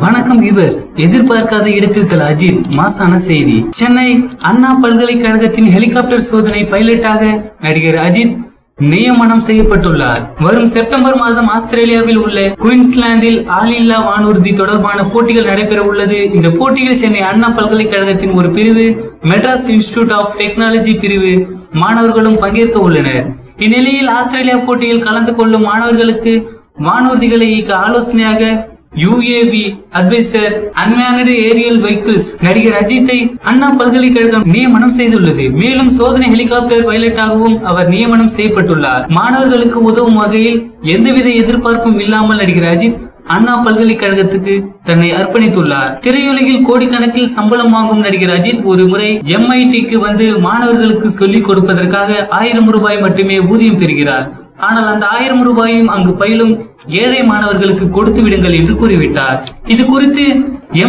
வணக்கம் வியூவர்ஸ். எதிர்பார்க்காத இடத்தில் தல அஜித் மாசான செய்தி. சென்னை அண்ணா பல்கலைக்கழகத்தின் ஹெலிகாப்டர் சோதனை பைலட்டாக நடிகர் அஜித் நியமனம் செய்யப்பட்டுள்ளார். வரும் செப்டம்பர் மாதம் ஆஸ்திரேலியாவில் உள்ள குயின்ஸ்லாந்தில் ஆளில்லா வானூர்தி தொடர்பான போட்டிகள் நடைபெற உள்ளது. இந்த போட்டியில் சென்னை அண்ணா பல்கலைக்கழகத்தின் ஒரு பிரிவு, மெட்ராஸ் இன்ஸ்டிடியூட் ஆஃப் டெக்னாலஜி பிரிவு மாணவர்களும் பங்கேற்க உள்ளனர். இந்நிலையில் ஆஸ்திரேலியா போட்டியில் கலந்து கொள்ளும் மாணவர்களுக்கு வானூர்திகளை இயக்க ஆலோசனையாக UAV அட்வைசர் அன்மேனட் ஏரியல் வெஹிக்கிள்ஸ் நடிகர் அஜித்தை அண்ணா பல்கலைக்கழகம் நியமனம் செய்துள்ளது. மேலும் சோதனை ஹெலிகாப்டர் பைலட்டாகவும் அவர் நியமனம் செய்யப்பட்டுள்ளார். மாணவர்களுக்கு உதவும் வகையில் எந்தவித எதிர்பார்ப்பும் இல்லாமல் நடிகர் அஜித் அண்ணா பல்கலைக்கழகத்துக்கு தன்னை அர்ப்பணித்துள்ளார். திரையுலகில் கோடிக்கணக்கில் சம்பளம் வாங்கும் நடிகர் அஜித் ஒரு முறை MITக்கு வந்து மாணவர்களுக்கு சொல்லிக் கொடுப்பதற்காக 1000 ரூபாய் மட்டுமே ஊதியம் பெறுகிறார். ஆனால் அந்த 1000 ரூபாயும் அங்கு பயிலும் ஏழை மாணவர்களுக்கு கொடுத்து விடுங்கள் என்று கூறிவிட்டார். இது குறித்து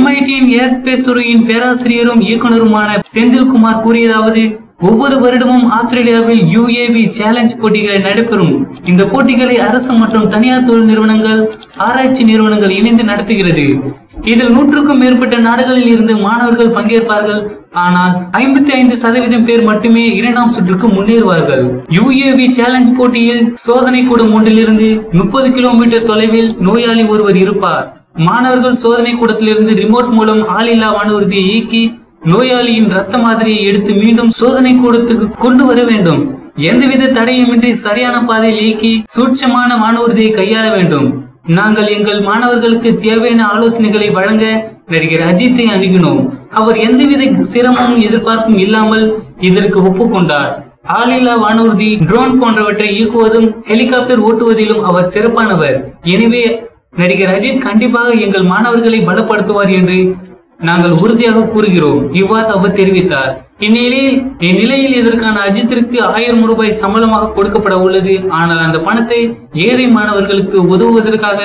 MITயின் ஏர்ஸ்பேஸ் துறையின் பேராசிரியரும் இயக்குநருமான செந்தில்குமார் கூறியதாவது: ஒவ்வொரு வருடமும் ஆஸ்திரேலியாவில் UAV சேலஞ்ச் போட்டிகள் நடைபெறும். இந்த போட்டிகளை அரசு மற்றும் தனியார் தொழில் நிறுவனங்கள், ஆராய்ச்சி நிறுவனங்கள் இணைந்து நடத்துகிறது. இதில் 100க்கும் மேற்பட்ட நாடுகளில் இருந்து மாணவர்கள் பங்கேற்பார்கள். ஆனால் 55% பேர் மட்டுமே 2ஆம் சுற்றுக்கு முன்னேறுவார்கள். UAV சேலஞ்ச் போட்டியில் சோதனை கூடம் ஒன்றிலிருந்து 30 கிலோமீட்டர் தொலைவில் நோயாளி ஒருவர் இருப்பார். மாணவர்கள் சோதனை கூடத்திலிருந்து ரிமோட் மூலம் ஆளில்லா வானூர்தியை இயக்கி நோயாளியின் ரத்த மாதிரியை எடுத்து மீண்டும் சோதனை கூடத்துக்கு கொண்டு வர வேண்டும். எந்தவித தடையுமின்றி சரியான பாதையில் இயக்கி சூட்சமான வானூர்தியை கையாள வேண்டும். நாங்கள் எங்கள் மாணவர்களுக்கு தேவையான ஆலோசனைகளை வழங்க நடிகர் அஜித்தை அணுகினோம். அவர் எந்தவித சிரமமும் எதிர்பார்ப்பும் இல்லாமல் இதற்கு ஒப்புக்கொண்டார். ஆளில்லா வானூர்தி, ட்ரோன் போன்றவற்றை இயக்குவதும் ஹெலிகாப்டர் ஓட்டுவதிலும் அவர் சிறப்பானவர். எனவே நடிகர் அஜித் கண்டிப்பாக எங்கள் மாணவர்களை பலப்படுத்துவார் என்று நாங்கள் உறுதியாக கூறுகிறோம். இவ்வாறு அவர் தெரிவித்தார். இந்நிலையில் இதற்கான அஜித்திற்கு 1000 ரூபாய் சம்பளமாக கொடுக்கப்பட உள்ளது. ஆனால் அந்த பணத்தை ஏழை மாணவர்களுக்கு உதவுவதற்காக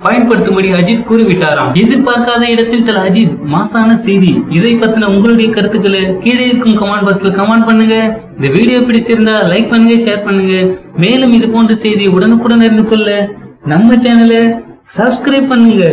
பயன்படுத்தும்படி அஜித் கூறிவிட்டாராம். எதிர்பார்க்காத இடத்தில் தல அஜித் மாசான செய்தி. இதை பத்தின உங்களுடைய கருத்துக்களை கீழே இருக்கும் கமெண்ட் பாக்ஸ்ல கமெண்ட் பண்ணுங்க. இந்த வீடியோ பிடிச்சிருந்தா லைக் பண்ணுங்க, ஷேர் பண்ணுங்க. மேலும் இது போன்ற செய்தி உடனுக்குடன் அறிந்து கொள்ள நம்ம சேனலை சப்ஸ்கிரைப் பண்ணுங்க.